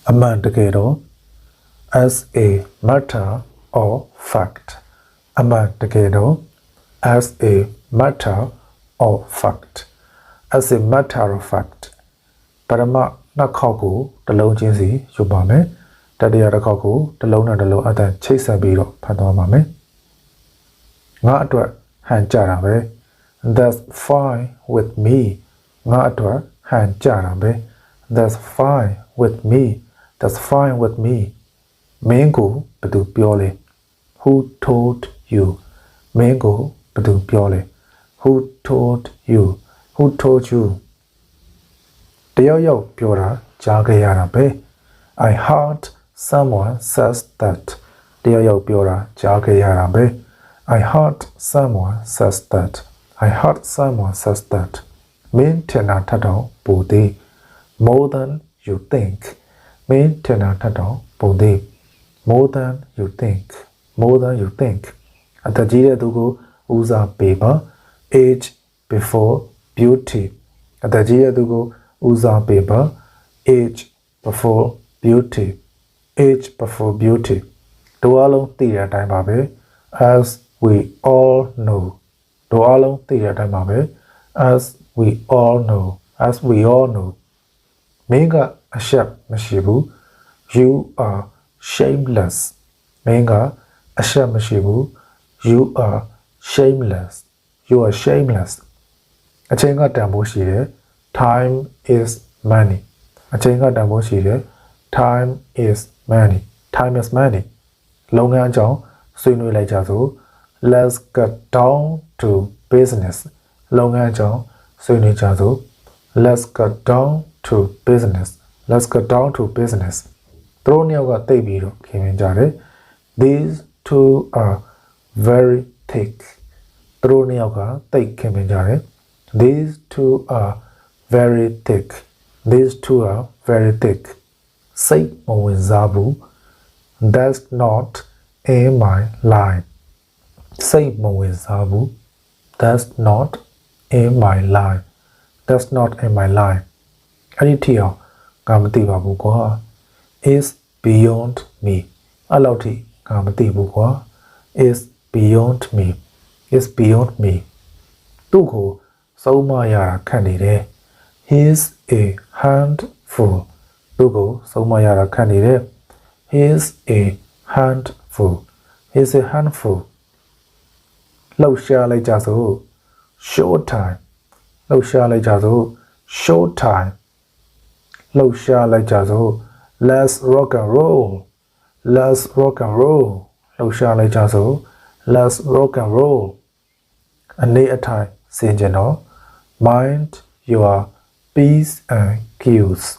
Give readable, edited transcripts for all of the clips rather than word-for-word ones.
Aman takedo as a matter of fact. Aman takedo as a matter of fact. As a matter of fact. Parama nakhaku talong chin si yu ba me. Tatiya rakhaku talong na talong atan chaisa bi ro phat twa ba me. Nga atwat han ja da be. That's fine with me. Nga atwat han ja da be. That's fine with me. That's fine with me. Mango badu pyo le. Who told you? Mango badu pyo le. Who told you? Who told you? Teo yo pyo ra ja ge ya da be. I heard someone says that. Teo yo pyo ra ja ge ya da be. I heard someone says that. I heard someone says that. Min tena tatao budi. More than you think. Min tena tatao budi. More than you think. More than you think. Atajire dugo uza paper. Age before beauty. Atajire dugo uza paper. Age before beauty. Age before beauty. Dualong tiya time babe. As we all know. Dualong tiya time babe. As we all know. As we all know. Menga ashap mashibu. You are shameless. Menga ashap mashibu. You are shameless. You are shameless. Achenga tambo shire. Time is money. Achenga tambo shire. Time is money. Time is money. Longan jong suinu lai ja so. Let's get down to business. Longan jong suinu ja so. Let's get down to business. Let's get down to business. Throw nyaga tai bi ro khimin ja de. These two are very thick. Throw nyaga tai khimin ja de. These two are very thick. These two are very thick. Sai mo win za bu. That's not in my line. Sai mo win za bu. That's not in my line. That's not in my line. Any tia gamati babu kwa is beyond me. Alauti gamati bukwa is beyond me. Is beyond me. Tuko sauma yara kandide. He's a handful. Tuko sauma yara kandide. He's a handful. He's a handful. Lau sha lai ja so. Short time. Lau sha lai ja so. Short time. Lau sha lai ja so. Let's rock and roll. Let's rock and roll. Lau sha lai ja so. Let's rock and roll. Ane atai sinjano. Mind your P's and Q's.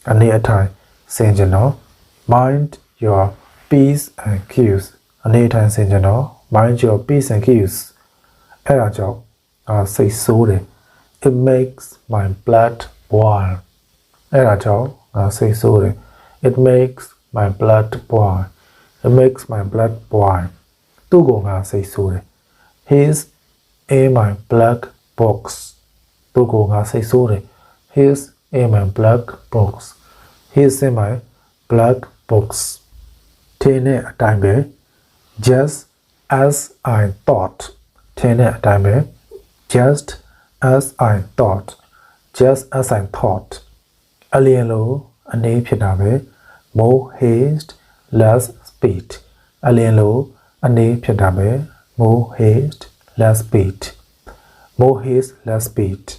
Ane atai sinjano. Mind your P's and Q's. Ane atai sinjano. Mind your P's and Q's. Era job. Say sorry. It makes my blood boil. Era job. Say sorry. It makes my blood boil. It makes my blood boil. Tugo say sorry. He's in my black box. Tugo say sorry. He's in my black box. He's in my black box. Tene time. Just as I thought. Tene time. Just as I thought. Just as I thought. Alien lo ane phita be. More haste, less speed. Alien lo ane phita be. More haste, less speed. More haste, less speed.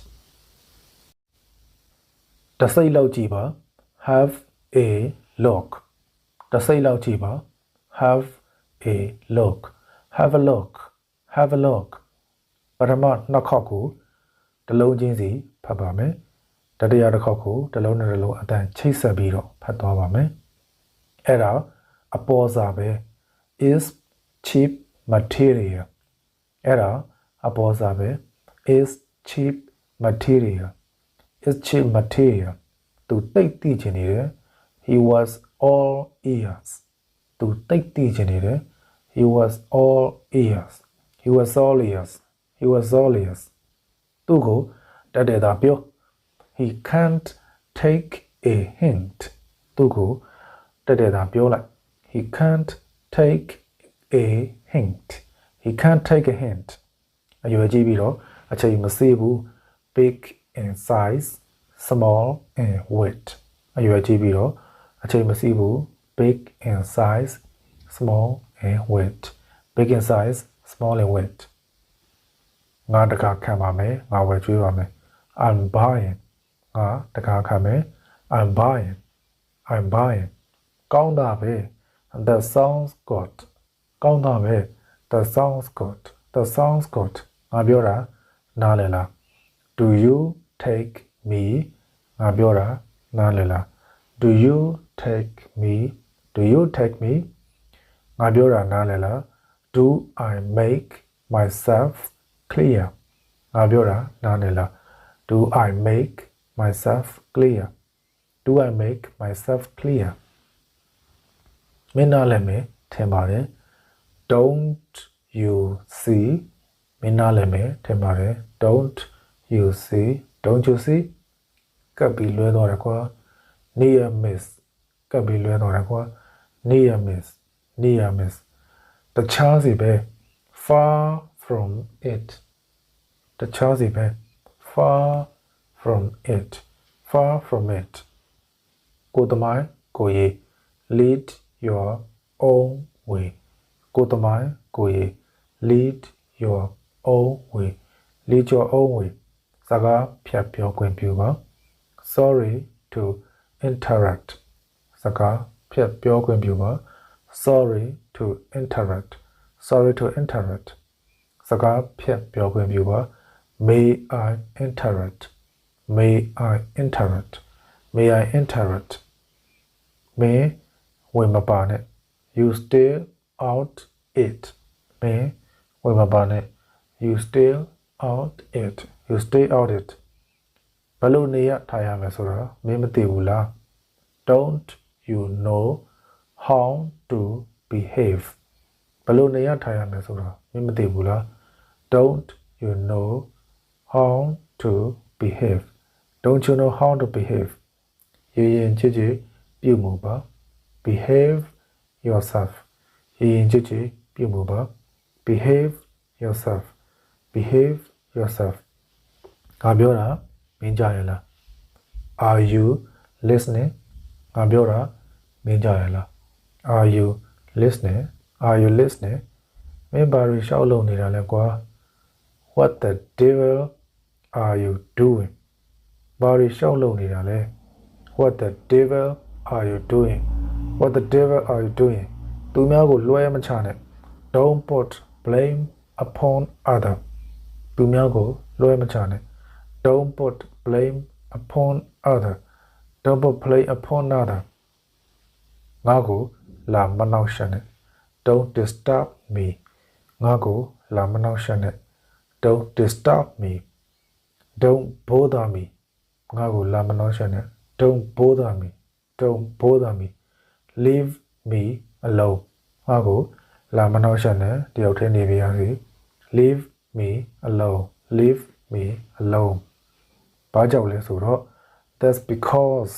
Tasai lau ji ba. Have a look. Tasai lau ji ba. Have a look. Have a look. Have a look. Parama nakhaku talong chin si phat ba me. Tatiya rakhaku talong na talong atan chaisa bi ro phat twa ba me. Era apo sa be is cheap material. Era apo sa be is cheap material. Is cheap material. Tu tai ti chin ni de. He was all ears. Tu tai ti chin ni de. He was all ears. He was all ears. He was all ears. Tugo tade da pyo. He can't take a hint. Tugo တက်တဲ့တာပြောလိုက် he can't take a hint he can't take a hint အရွယ်ကြီးပြီးတော့အချိန်မစေးဘူး big in size small in weight အရွယ်ကြီးပြီးတော့အချိန်မစေးဘူး big in size small in weight big in size small in weight ငါတကားခံပါမယ်ငါဝယ်ကျွေးပါမယ် I'm buying ငါတကားခံမယ် I'm buying ကောင်းတာပဲ that sounds good ကောင်းတာပဲ that sounds good ငါပြောတာနားလည်လား do you take me ငါပြောတာနားလည်လား do you take me ငါပြောတာနားလည်လား do I make myself clear ငါပြောတာနားလည်လား do I make myself clear မင်းနားလည်မယ်ထင်ပါတယ် don't you see မင်းနားလည်မယ်ထင်ပါတယ် don't you see ကပ်ပြီးလွဲသွားတယ်ကွာ near miss ကပ်ပြီးလွဲသွားတယ်ကွာ near miss တခြားစီပဲ far from it တခြားစီပဲ far from it ကိုသမိုင်းကိုရေး lead your own way ကိုသမိုင်းကိုရေး lead your own way စကားဖြတ်ပြောခွင့်ပြုပါ sorry to interrupt စကားဖြတ်ပြောခွင့်ပြုပါ sorry to interrupt စကားဖြတ်ပြောခွင့်ပြုပါ may I interrupt မင်းဝင်မပါနဲ့ you stay out it မင်းဝင်မပါနဲ့ you stay out it ဘယ်လိုနေရထားရမယ်ဆိုတာမင်းမသိဘူးလား don't you know how to behave ဘယ်လိုနေရထားရမယ်ဆိုတာမင်းမသိဘူးလား don't you know how to behave ရင်ချစ်ပြုမှုပါ behave yourself ရင်ချစ်ပြုမှုပါ behave yourself ငါပြောတာမင်းကြားရလား are you listening ငါပြောတာမင်းကြားရလား are you listening မင်းဘာတွေရှောက်လုပ်နေတာလဲကွာ what the devil are you doing ဘာတွေရှောက်လုပ်နေတာလဲ what the devil are you doing သူများကိုလွှဲမချနဲ့ don't put blame upon other သူများကိုလွှဲမချနဲ့ don't put blame upon other ငါကိုလာမနှောက်ယှက်နဲ့ don't disturb me ငါကိုလာမနှောက်ယှက်နဲ့ don't disturb me don't bother me ငါကိုလာမနှောက်ယှက်နဲ့ don't bother me leave me alone ငါကိုလာမနှောက်ယှက်နဲ့တယောက်တည်းနေပြရစီ leave me alone ဘာကြောင့်လဲဆိုတော့ that's because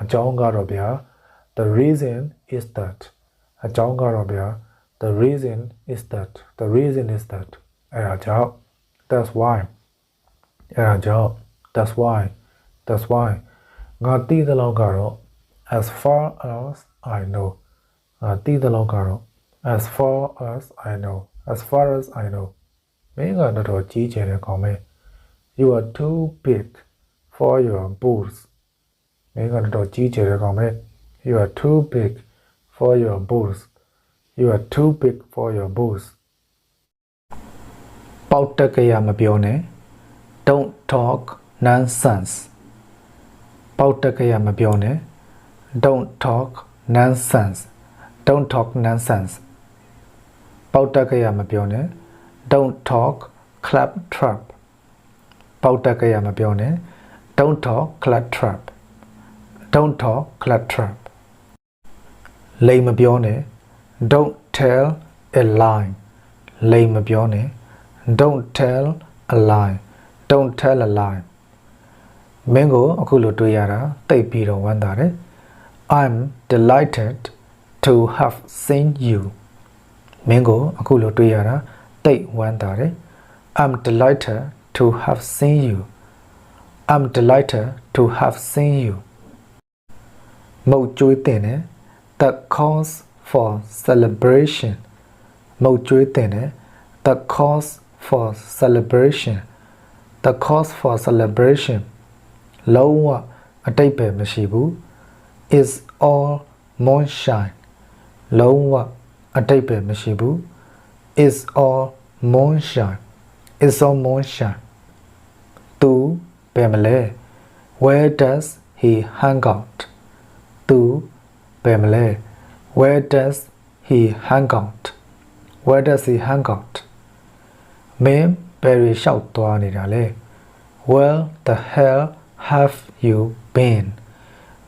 အကြောင်းကတော့ဗျာ the reason is that အဲ့ဒါကြောင့် that's why ငါသိသလောက်ကတော့ as far as I know မင်းကတော့ကြီးကျယ်တဲ့ကောင်ပဲ you are too big for your boots မင်းကတော့ကြီးကျယ်တဲ့ကောင်ပဲ you are too big for your boots ပေါက်တက်ကြရမပြောနဲ့ don't talk nonsense ပေါက်တက်ကြရမပြောနဲ့ don't talk nonsense ပေါက်တက်ကြရမပြောနဲ့ don't talk claptrap ပေါက်တက်ကြရမပြောနဲ့ don't talk claptrap လိမ်မပြောနဲ့ don't tell a lie လိမ်မပြောနဲ့ don't tell a lie မင်းကိုအခုလိုတွေ့ရတာတိတ်ပြီးတော့ဝမ်းသာတယ် I'm delighted to have seen you မင်းကိုအခုလိုတွေ့ရတာတိတ်ဝမ်းသာတယ် I'm delighted to have seen you I'm delighted to have seen you မုတ်ကျွေးတင်တယ် the cause for celebration မုတ်ကျွေးတင်တယ် the cause for celebration the cause for celebration လုံးဝအတိတ်ပဲမရှိဘူး is all moonshine လုံးဝအတိတ်ပဲမရှိဘူး is all moonshine is all moonshine သူဘယ်မလဲ where does he hang out သူဘယ်မလဲ where does he hang out where does he hang out မင်းဘယ်ရီလျှောက်သွားနေတာလဲ where the hell have you been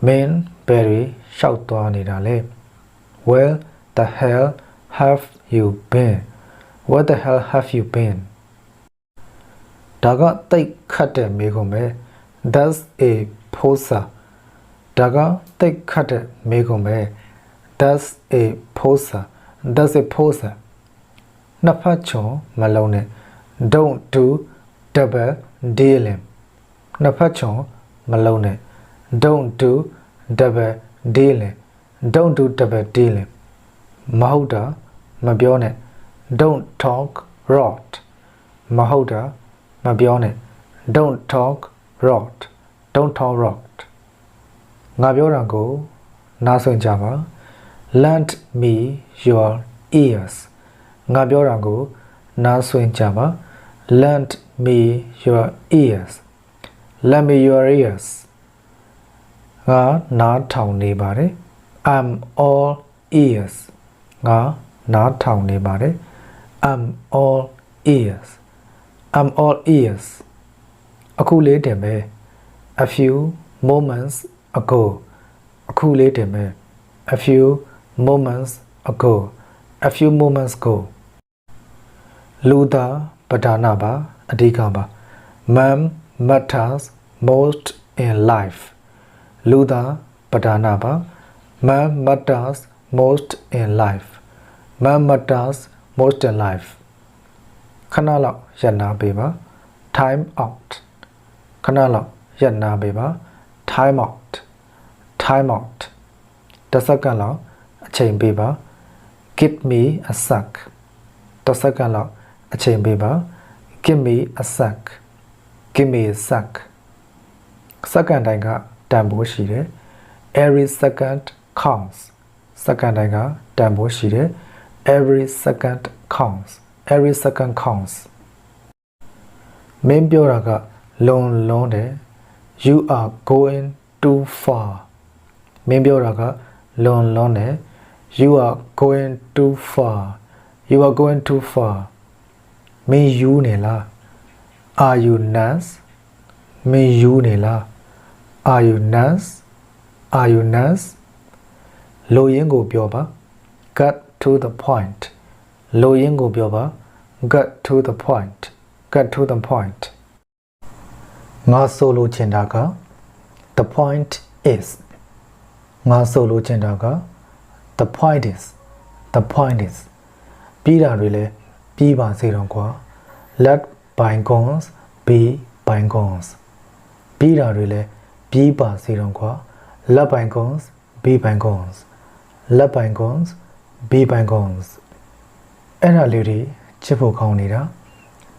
မင်းဘယ်ရီလျှောက်သွားနေတာလဲ where the hell have you been where the hell have you been ဒါကတိတ်ခတ်တဲ့မေးခွန်းပဲ that's a poser ဒါကတိတ်ခတ်တဲ့မေးခွန်းပဲ that's a poser that's a poser နှစ်ဖက်ချုံမလုံးနဲ့ don't do double dealing နှစ်ဖက်ချုံမလုံးနဲ့ don't do double dealing don't do double dealing မဟုတ်တာမပြောနဲ့ don't talk rot မဟုတ်တာမပြောနဲ့ don't talk rot don't talk rot ငါပြောတာကိုနားဆွင့်ကြပါ lend me your ears ငါပြောတာကိုနားဆွင့်ကြပါ lend me your ears lend me your ears ငါနားထောင်နေပါတယ် I'm all ears ငါနားထောင်နေပါတယ် I'm all ears I'm all ears အခုလေးတင်ပဲ a few moments ago အခုလေးတင်ပဲ a few moments ago a few moments ago လူသားပဓာနာပါအဓိကပါ man matters most in life လူသားပဓာနာပါ man matters most in life man matters most in life ခဏလောက်ရပ်နာပေးပါ time out ခဏလောက်ရပ်နာပေးပါ time out time out တစ်စက္ကန့်လောက်အချိန်ပေးပါ give me a sec တစ်စက္ကန့်လောက်အချိန်ပေးပါ give me a sec give me a sec စက္ကန့်တိုင်းကတန်ဖိုးရှိတယ် every second counts စက္ကန့်တိုင်းကတန်ဖိုးရှိတယ် every second counts every second counts မင်းပြောတာကလွန်တယ် you are going too far မင်းပြောတာကလွန်တယ် you are going too far you are going too far မင်းယူနေလား are you nuts မင်းယူနေလား are you nuts are you nuts လိုရင်းကိုပြောပါ get to the point လိုရင်းကိုပြောပါ get to the point get to the point ငါဆိုလိုချင်တာက the point is ငါဆိုလိုချင်တာက the point is the point is ပြီးတာတွေလည်းပြီးပါစေတော့ကွာ let bygones be bygones ပြီးတာတွေလည်းပြီးပါစေတော့ကွာ let bygones be bygones let bygones be bygones အဲ့ဒါလေးတွေချစ်ဖို့ကောင်းနေတာ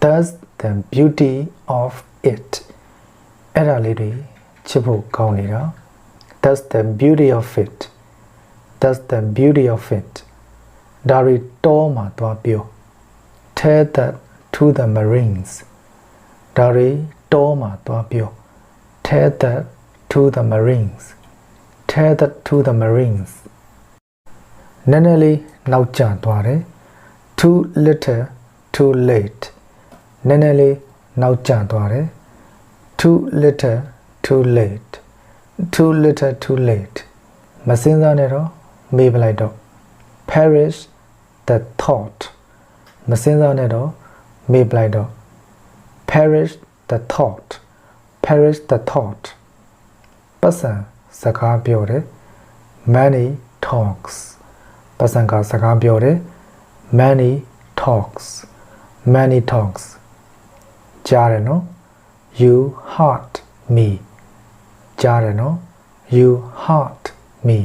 that's the beauty of it အဲ့ဒါလေးတွေချစ်ဖို့ကောင်းနေတာ that's the beauty of it that's the beauty of it ဒါရီတော်မှာသွားပြော tell that to the marines ဒါရီတော်မှာသွားပြော tell that to the marines tell that to the marines နည်းနည်းလေးနောက်ကျသွားတယ် too little too late နည်းနည်းလေးနောက်ကျသွားတယ် too little too late too little too late မစင်းစားနဲ့တော့မေးပလိုက်တော့ perish the thought မစင်းစားနဲ့တော့မေးပလိုက်တော့ perish the thought perish the thought ပတ်စံစကားပြောတယ် many talks ပတ်စံကစကားပြောတယ် many talks ကြားတယ်နော် you hurt me ကြားတယ်နော် you hurt me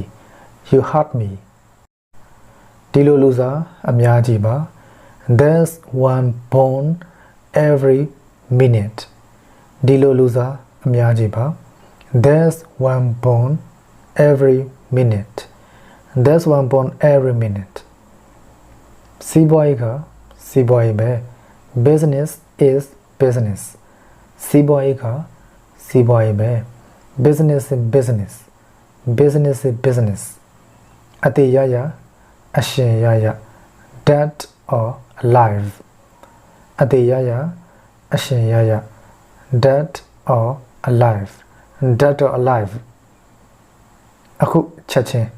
ဒီလိုလူစားအများကြီးပါ there's one born every minute ဒီလိုလူစားအများကြီးပါ there's one born every minute စီးပွားရေးကစီးပွားရေးပဲ business is business စီးပွားရေးကစီးပွားရေးပဲ business is business အတေရရအရှင်ရရ dead or alive အတေရရအရှင်ရရ dead or alive အခုချက်ချင်း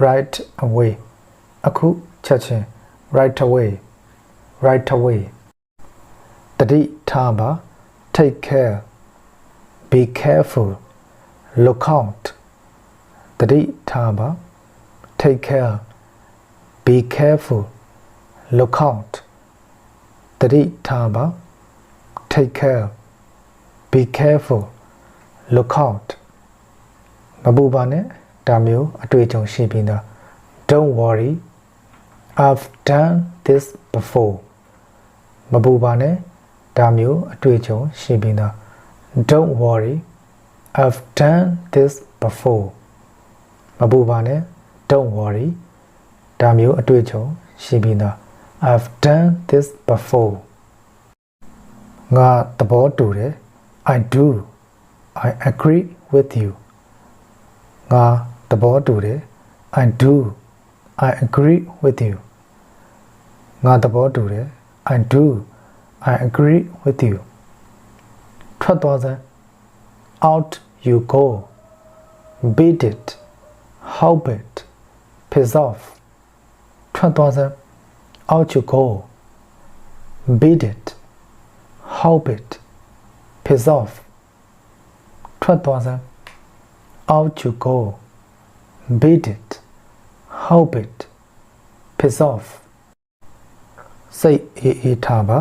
right away အခုချက်ချင်း right away တတိထားပါ take care be careful look out တတိထားပါ take care be careful look out တတိထားပါ take care be careful look out မပူပါနဲ့ဒါမျိုးအတွေ့အကြုံရှိပြီးသား don't worry I've done this before မပူပါနဲ့ဒါမျိုးအတွေ့အကြုံရှိပြီးသား don't worry I've done this before မပူပါနဲ့ don't worry ဒါမျိုးအတွေ့အကြုံရှိပြီးသား I've done this before ငါသဘောတူတယ် I do I agree with you ငါသဘောတူတယ် I do I agree with you ငါသဘောတူတယ် I do I agree with you ထွက်သွားစမ်း out you go beat it help it piss off ထွက်သွားစမ်း out you go beat it help it piss off ထွက်သွားစမ်း out you go beat it help it piss off စိတ်အေးထားပါ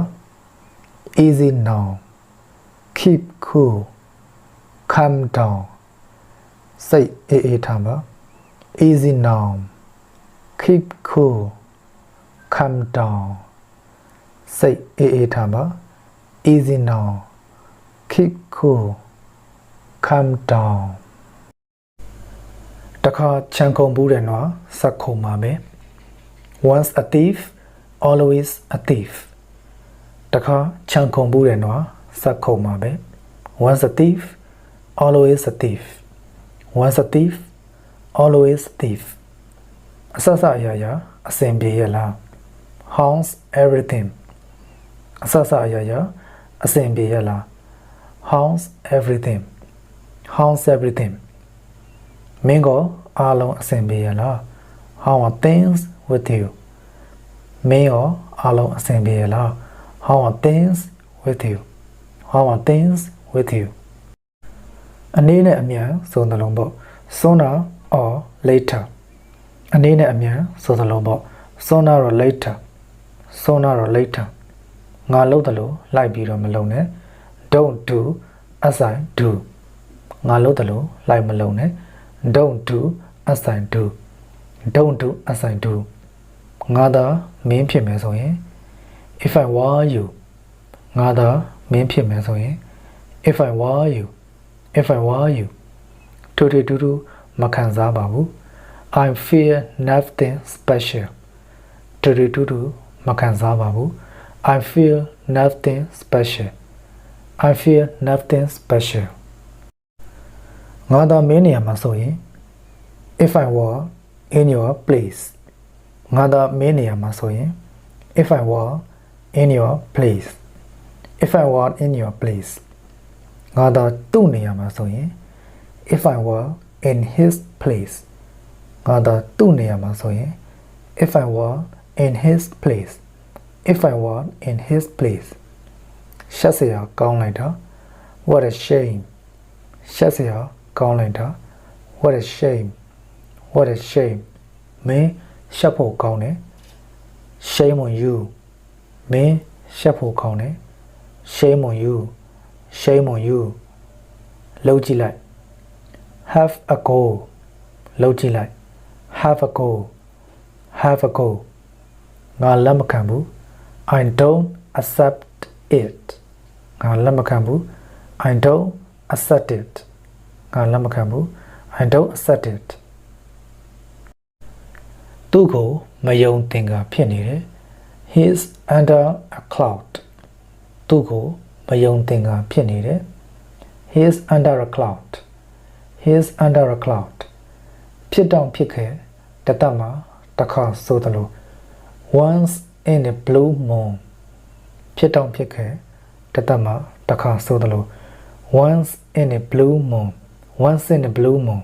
easy now keep cool calm down စိတ်အေးထားပါ easy now keep cool calm down စိတ်အေးထားပါ easy now keep cool calm down တခါချန်ကုန်ဘူးတယ်နော်စက်ခုံပါမယ် once a thief always a thief တခါချန်ကုန်ဘူးတယ်နော်စက်ခုံပါပဲ once a thief always a thief once a thief always a thief အစအရာရာအစင်ပြေရလား how's everything အစအရာရာအစင်ပြေရလား how's everything မင်းကအားလုံးအစင်ပြေရလား how are things with you မင်းရောအားလုံးအစင်ပြေရလား how are things with you အနေနဲ့အမြန်ဆိုတဲ့လုံးပေါ့ sooner or later အနေနဲ့အမြန်ဆိုတဲ့လုံးပေါ့ sooner or later ငါလုပ်တယ်လို့လိုက်ပြီးတော့မလုပ်နဲ့ don't do as I do ငါလုပ်တယ်လို့လိုက်မလုပ်နဲ့ don't do as I do ငါသာမင်းဖြစ်မယ်ဆိုရင် if I were you ငါသာမင်းဖြစ်မယ်ဆိုရင် if I were you တူတူမခံစားပါဘူး I feel nothing special တူမခံစားပါဘူး I feel nothing special ငါသာမင်းနေရာမှာဆိုရင် if I were in your place ငါသာမင်းနေရာမှာဆိုရင် if I were in your place ငါသာသူ့နေရာမှာဆိုရင် if I were in his place ငါသာသူ့နေရာမှာဆိုရင် if I were in his place ရှက်စရာကောင်းလိုက်တာ what a shame ရှက်စရာကောင်းလိုက်တာ what a shame what a shame မင်းရှက်ဖို့ကောင်းတယ် shame on you မင်းရှက်ဖို့ကောင်းတယ် shame on you shame on you လှုပ်ကြည့်လိုက် have a go လှုပ်ကြည့်လိုက် have a go have a go ငါလက်မခံဘူး I don't accept it ငါလက်မခံဘူး I don't accept it ငါလက်မခံဘူး I don't accept it သူ့ကိုမယုံသင်္ကာဖြစ်နေတယ် He is under a cloud သူ့ကိုမယုံသင်္ကာဖြစ်နေတယ် He is under a cloud He is under a cloud ဖြစ်တောင်ဖြစ်ခဲ့တသက်မှာတစ်ခါဆိုသလို once in a blue moon ဖြစ်တောင်ဖြစ်ခဲ့တသက်မှာတစ်ခါဆိုသလို once in a blue moon once in a blue moon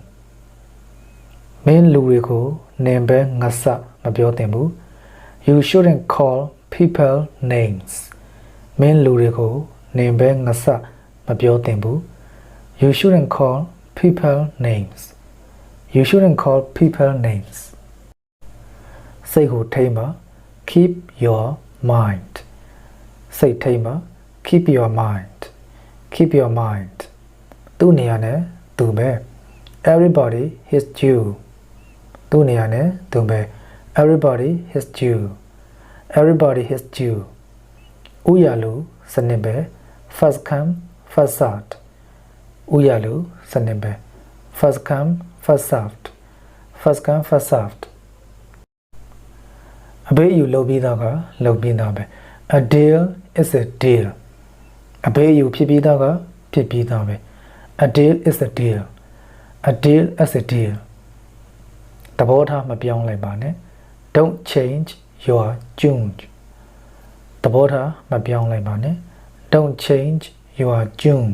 မင်းလူတွေကိုနင်ပဲငါစမပြောသင့်ဘူး you shouldn't call people names မင်းလူတွေကိုနင်ပဲငါစမပြောသင့်ဘူး you shouldn't call people names you shouldn't call people names စိတ်ကိုထိမ်းပါ keep your mind စိတ်ထိမ်းပါ keep your mind keep your mind သူ့နေရာနဲ့သူပဲ everybody is due သူ့နေရာနဲ့သူပဲ everybody is due everybody is due ဥရလူစနစ်ပဲ first come first served ဥရလူစနစ်ပဲ first come first served first come first served အဘေးယူလုပ်ပြီးသားကလုပ်ပြီးသားပဲ a deal is a deal အဘေးယူဖြစ်ပြီးသားကဖြစ်ပြီးသားပဲ a deal is a deal a deal is a deal သဘောထားမပြောင်းလိုက်ပါနဲ့ don't change your tune သဘောထားမပြောင်းလိုက်ပါနဲ့ don't change your tune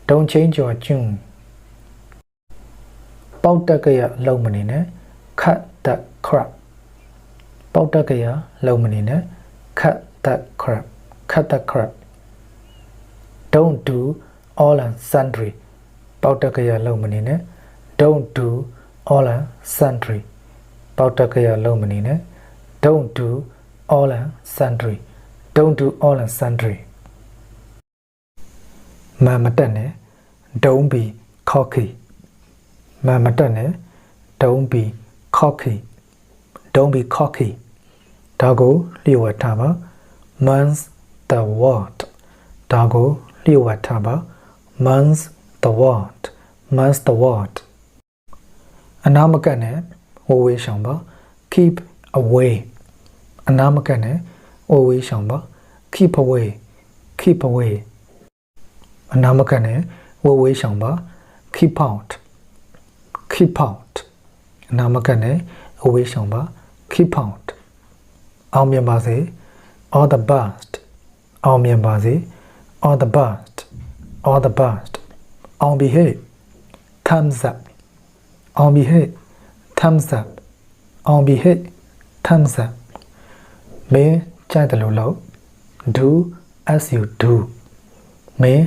don't change your tune ပေါက်တက်ကရလုံးမနေနဲ့ cut the crap ပေါက်တက်ကရလုံးမနေနဲ့ cut the crap cut the crap don't do all and sundry ပေါက်တက်ကရလုံးမနေနဲ့ don't do all and sundry ပေါက်တက်ကရလုံးမနေနဲ့ don't do all and sundry don't do all and sundry မမတက်နဲ့ don't be cocky မမတက်နဲ့ don't be cocky don't be cocky ဒါကိုလျှို့ဝှက်ထားပါ means the word ဒါကိုလျှို့ဝှက်ထားပါ means the word means the word အနာမကတ်နဲ့ဝဝေးရှောင်ပါ keep away အနာမကတ်နဲ့ဝဝေးရှောင်ပါ keep away keep away အနာမကတ်နဲ့ဝဝေးရှောင်ပါ keep out keep out အနာမကတ်နဲ့ဝဝေးရှောင်ပါ keep out အောင်မြင်ပါစေ all the best အောင်မြင်ပါစေ all the best all the best အောင်ပြီဟဲ့ thumbs up အောင်ပြီဟဲ့ thumbs up အောင်ပြီဟဲ့ thumbs up မင်းကြိုက်တယ်လို့လုပ် do as you do မင်း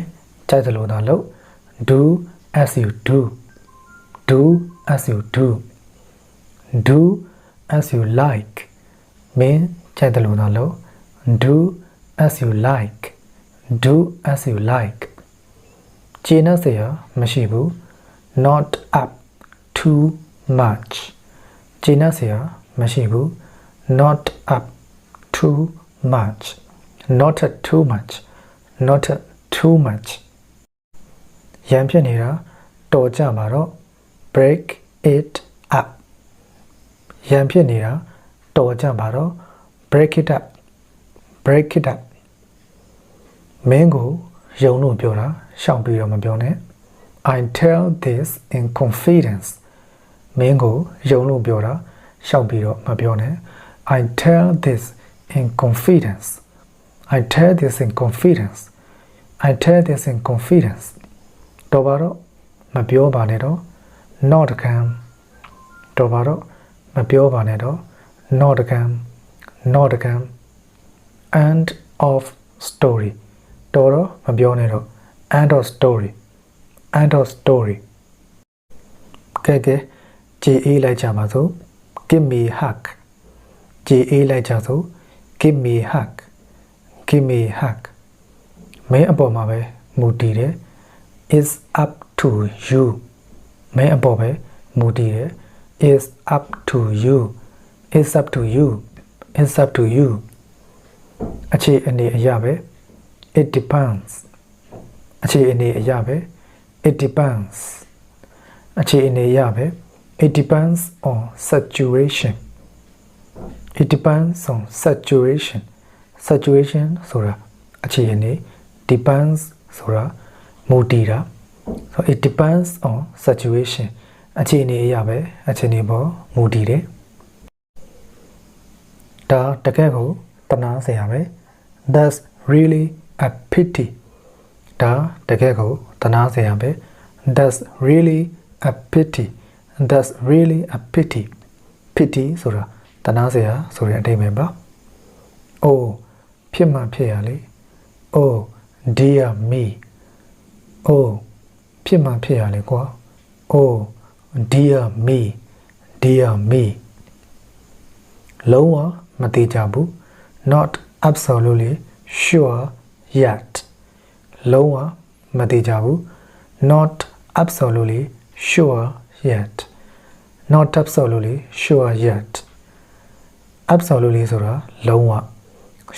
ကြိုက်တယ်လို့သာလုပ် do as you do do as you do do as you like မင်းကြိုက်တယ်လို့သာလုပ် do as you like do as you like ကျေနပ်စရာမရှိဘူး not up too much ကျေနပ်စရာမရှိဘူး not up too much not too much not too much ရန်ဖြစ်နေတာတော်ကြမှာတော့ break it up ရန်ဖြစ်နေတာတော်ကြမှာတော့ break it up break it up မင်းကိုယုံလို့ပြောတာရှောင်ပြီးတော့မပြောနဲ့ I tell this in confidence မင်းကိုယုံလို့ပြောတာရှောင်ပြီးတော့မပြောနဲ့ I tell this in confidence I tell this in confidence I tell this in confidence တော့ပါတော့မပြောပါနဲ့တော့ not again တော့ပါတော့မပြောပါနဲ့တော့ not again not again end of story တော့မပြောနဲ့တော့ end of story end of story ကဲကြည်အေးလိုက်ကြပါစို့ give me hug ကြည်အေးလိုက်ကြစို့ give me hug give me hug မင်းအပေါ်မှာပဲမူတည်တယ် is up to you မင်းအပေါ်ပဲမူတည်တယ် is up to you is up to you is up to you အခြေအနေအရာပဲ it depends အခြေအနေအရာပဲ it depends အခြေအနေအရာပဲ it depends on situation it depends on situation situation ဆိုတာအခြေအနေ depends ဆိုတာမူတည်တာ so it depends on situation အခြေအနေအရာပဲအခြေအနေပေါ်မူတည်တယ်ဒါတကယ်ကိုတနာစရာပဲ that's really a pity ဒါတကယ်ကိုတနာစရာပဲ that's really a pity that's really a pity pity ဆိုတာတနာစရာဆိုတဲ့အဓိပ္ပာယ်ပါ oh ဖြစ်မှဖြစ်ရလေ oh dear me oh ဖြစ်မှဖြစ်ရလေကွာ oh dear me dear me လုံးဝမသိကြဘူး not absolutely sure yet လုံးဝမသိကြဘူး not absolutely sure yet not absolutely sure yet absolutely ဆိုတာလုံးဝ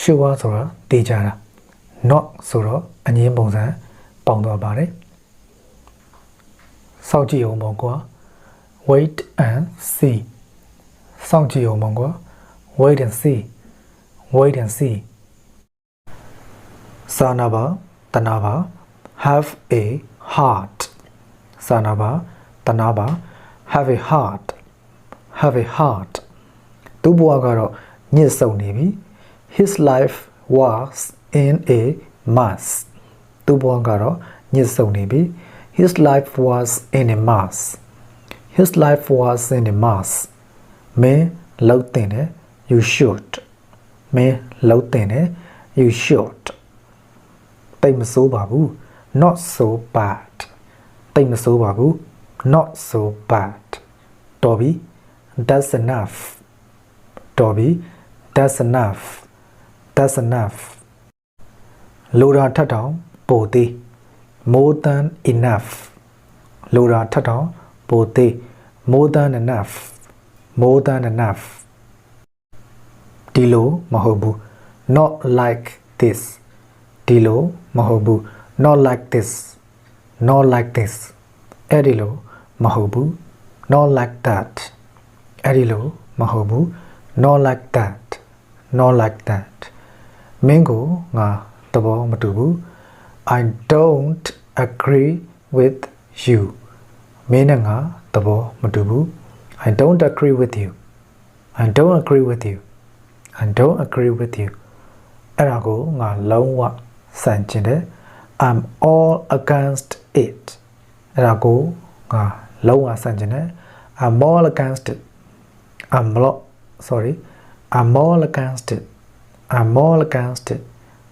sure ဆိုတာသိကြတာ not ဆိုတော့အငြင်းပုံစံပေါင်းသွားပါတယ်စောင့်ကြည့်အောင်ပေါ့ကွာ wait and see စောင့်ကြည့်အောင်ပေါ့ကွာ wait and see wait and see စာနာပါတနာပါ have a heart စာနာပါတနာပါ have a heart have a heart သူ့ဘဝကတော့ညစ်ဆုံနေပြီ his life was in a mess သူ့ဘဝကတော့ညစ်ဆုံနေပြီ his life was in a mess his life was in a mess မင်းလောက်တင်တယ် you should မင်းလောက်တင်တယ် you should တိတ်မဆိုးပါဘူး not so bad တိတ်မဆိုးပါဘူး not so bad တော်ပြီ that's enough တော်ပြီ that's enough that's enough လိုရာထက်တောင်ပိုသေး more than enough လိုရာထက်တောင်ပိုသေး more than enough more than enough ဒီလိုမဟုတ်ဘူး not like this ဒီလိုမဟုတ်ဘူး not like this not like this အဲ့ဒီလိုမဟုတ်ဘူး not like that အဲ့ဒီလိုမဟုတ်ဘူး not like that not like that မင်းကိုငါသဘောမတူဘူး I don't agree with you မင်းနဲ့ငါသဘောမတူဘူး I don't agree with you I don't agree with you I don't agree with you အဲ့ဒါကိုငါလုံးဝဆန့်ကျင်တယ် I'm all against it အဲ့ဒါကိုငါလုံးဝဆန့်ကျင်တယ် I'm all against it I'm all against it I'm all against it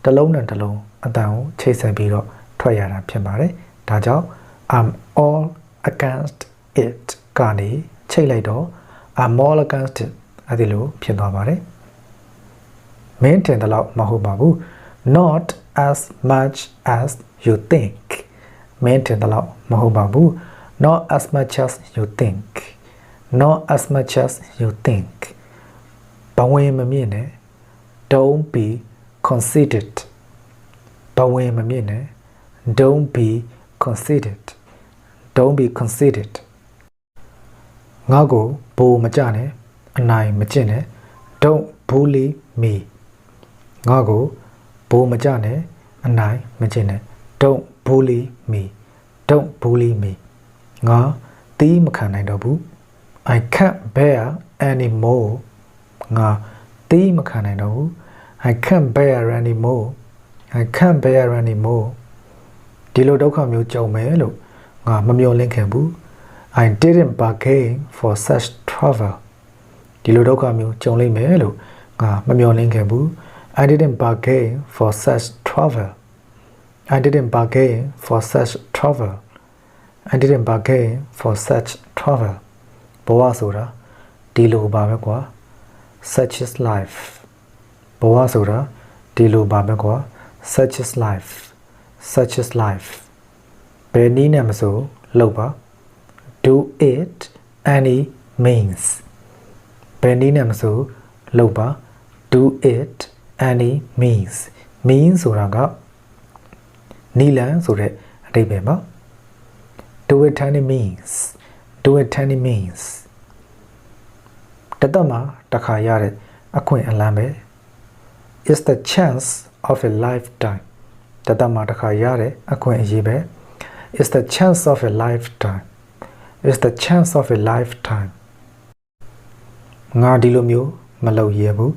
တလုံးနဲ့တလုံးအတန်ကိုချိတ်ဆက်ပြီးတော့ထွက်ရတာဖြစ်ပါတယ်ဒါကြောင့် I'm all against it ကနေချိတ်လိုက်တော့ I'm all against it အဲ့ဒီလိုဖြစ်သွားပါတယ်မင်းထင်တယ်လို့မဟုတ်ပါဘူး not as much as you think မင်းထင်တယ်လို့မဟုတ်ပါဘူး not as much as you think not as much as you think ဘဝင်မမြင်နဲ့ don't be conceited ဘဝင်မမြင်နဲ့ don't be conceited don't be conceited ငါကိုဘိုးမကြနဲ့အနိုင်မကျင့်နဲ့ don't bully me ငါကိုဘိုးမကြနဲ့အနိုင်မကျင့်နဲ့ don't bully me don't bully me ငါတီးမခံနိုင်တော့ဘူး I can't bear anymore ငါတီးမခံနိုင်တော့ဘူး I can't bear anymore I can't bear anymore ဒီလိုဒုက္ခမျိုးကြုံမယ်လို့ငါမမျှော်လင့်ခဲ့ဘူး I didn't bargain for such trouble ဒီလိုဒုက္ခမျိုးကြုံလိမ့်မယ်လို့ငါမမျှော်လင့်ခဲ့ဘူး I didn't bargain for such trouble I didn't bargain for such trouble. I didn't bargain for such trouble. ဘဝဆိုတာဒီလိုပါပဲကွာ such is life ဘဝဆိုတာဒီလိုပါပဲကွာ such is life such is life ဘယ်နည်းနဲ့မဆိုလုပ်ပါ do it any means ဘယ်နည်းနဲ့မဆိုလုပ်ပါ do it any means means ဆိုတာကနီလန်ဆိုတဲ့အဓိပ္ပာယ်ပါ do it any means do it any means တသက်မှာတစ်ခါရတဲ့အခွင့်အလမ်းပဲ is the chance of a lifetime တသက်မှာတစ်ခါရတဲ့အခွင့်အရေးပဲ is the chance of a lifetime is the chance of a lifetime ငါဒီလိုမျိုးမလုပ်ရဘူး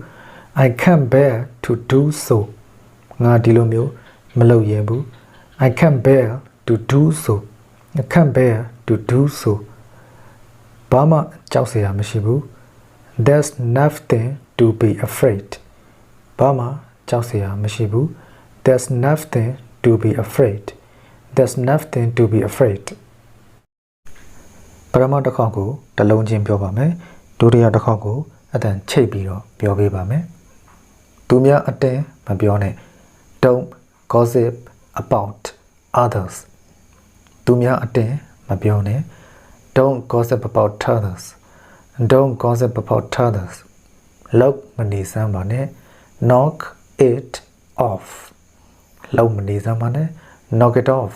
I can't bear to do so ငါဒီလိုမျိုးမလုပ်ရဘူး I can't bear to do so I can't bear to do so ဘာမှကြောက်စရာမရှိဘူး There's nothing to be afraid ဘာမှကြောက်စရာမရှိဘူး There's nothing to be afraid There's nothing to be afraid ပထမတစ်ခေါက်ကိုတစ်လုံးချင်းပြောပါမယ်ဒုတိယတစ်ခေါက်ကိုအတန်ချိတ်ပြီးတော့ပြောပေးပါမယ်သူများအတင်းမပြောနဲ့ Don't gossip about others သူများအတင်းမပြောနဲ့ Don't gossip about others Don't gossip about others လောက်မနေစမ်းပါနဲ့ Knock it off လောက်မနေစမ်းပါနဲ့ Knock it off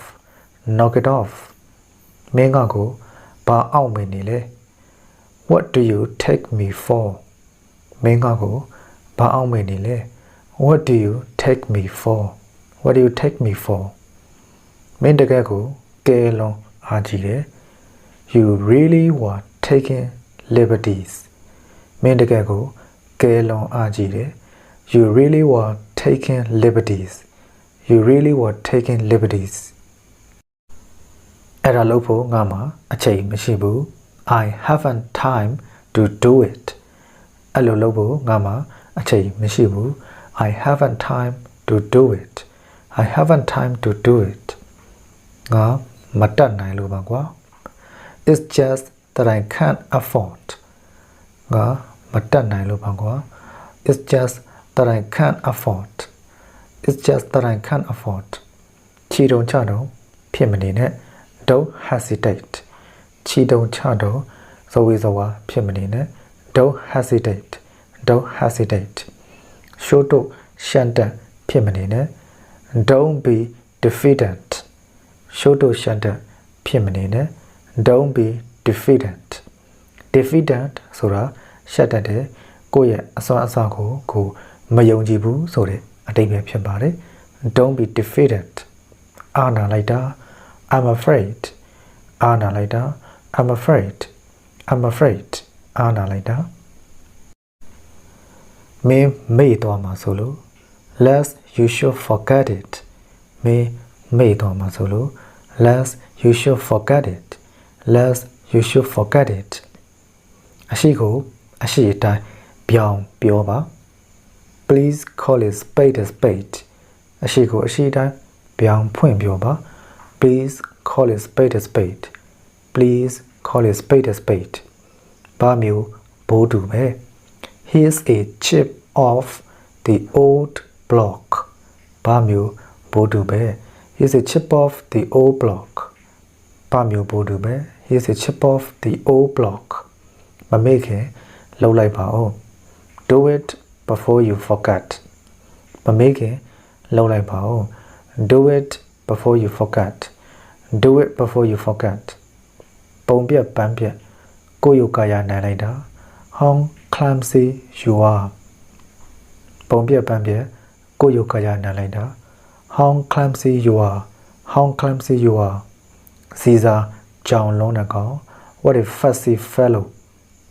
Knock it off မင်းကကိုဘာအောက်မနေလဲ What do you take me for မင်းကကိုဘာအောက်မနေလဲ What do you take me for What do you take me for မင်းတကယ်ကိုကဲလုံးအားကြီးတယ် You really were taking liberties မင်းတကယ်ကိုကဲလုံးအားကြီးတယ် You really were taking liberties You really were taking liberties အဲ့ဒါလို့ဖို့ငါမှာအချိန်မရှိဘူး I haven't time to do it အဲ့လိုလို့ဖို့ငါမှာအချိန်မရှိဘူး I haven't time to do it I haven't time to do it ငါမတတ်နိုင်လို့ပါကွာ It's just that I can't afford ငါမတတ်နိုင်လို့ပါကွာ It's just that I can't afford It's just that I can't afford ချီတုံချတော့ဖြစ်မနေနဲ့ Don't hesitate ချီတုံချတော့ဇဝေဇဝါဖြစ်မနေနဲ့ Don't hesitate Don't hesitate ရှို့တော့ရှန်တန်ဖြစ်မနေနဲ့ Don't be defeated ရှို့တော့ရှန်တန်ဖြစ်မနေနဲ့ Don't be defeated defeated ဆိုတာရှက်တတ်တယ်ကိုယ့်ရဲ့အစွမ်းအစကိုမယုံကြည်ဘူးဆိုတဲ့အဓိပ္ပာယ်ဖြစ်ပါတယ် Don't be defeated အာနာလိုက်တာ I'm afraid အာနာလိုက်တာ I'm afraid I'm afraid အာနာလိုက်တာမင်းမေ့သွားမှာဆိုလို့ lest you should forget it မင်းမေ့သွားမှာဆိုလို့ lest you should forget it lest you should forget it အရှိကိုအရှိအတိုင်းပြောင်းပြောပါ please call it spade a spade အရှိကိုအရှိအတိုင်းပြောင်းဖွင့်ပြောပါ please call it spade a spade please call it spade a spade ဘာမျိုးဘိုးတူပဲ he is a chip of the old block ဘာမျိုးဘိုးတူပဲ he is a chip of the old block ဘာမျိုးဘိုးတူပဲ he is a chip of the old block မမေ့ခင်လှုပ်လိုက်ပါဦး do it before you forget မမေ့ခင်လှုပ်လိုက်ပါဦး do it before you forget do it before you forget ပုံပြပန်းပြကိုယုကာယနိုင်လိုက်တာ how clumsy you are ပုံပြပန်းပြကိုယုကာယနိုင်လိုက်တာ how clumsy you are how clumsy you are စီစာကြောင်လုံးတကောင် what a fussy fellow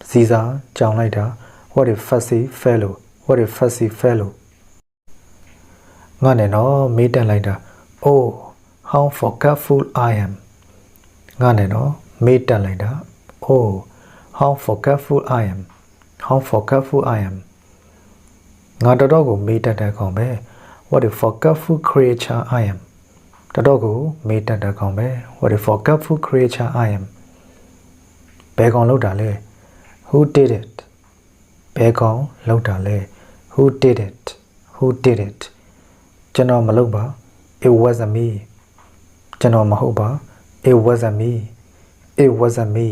စီစာကြောင်လိုက်တာ what a fussy fellow what a fussy fellow ငါနဲ့တော့မေးတက်လိုက်တာ oh how forgetful I am ငါနဲ့တော့မေးတက်လိုက်တာ oh how forgetful I am how forgetful I am ငါတော်တော်ကိုမေးတက်တဲ့ကောင်ပဲ what a forgetful creature I am တတော့ကိုမေးတတ်တဲ့ကောင်ပဲ what a forgetful creature I am ဘယ်ကောင်လောက်တာလဲ who did it ဘယ်ကောင်လောက်တာလဲ who did it ကျွန်တော်မလုပ်ပါ it wasn't me ကျွန်တော်မဟုတ်ပါ it wasn't me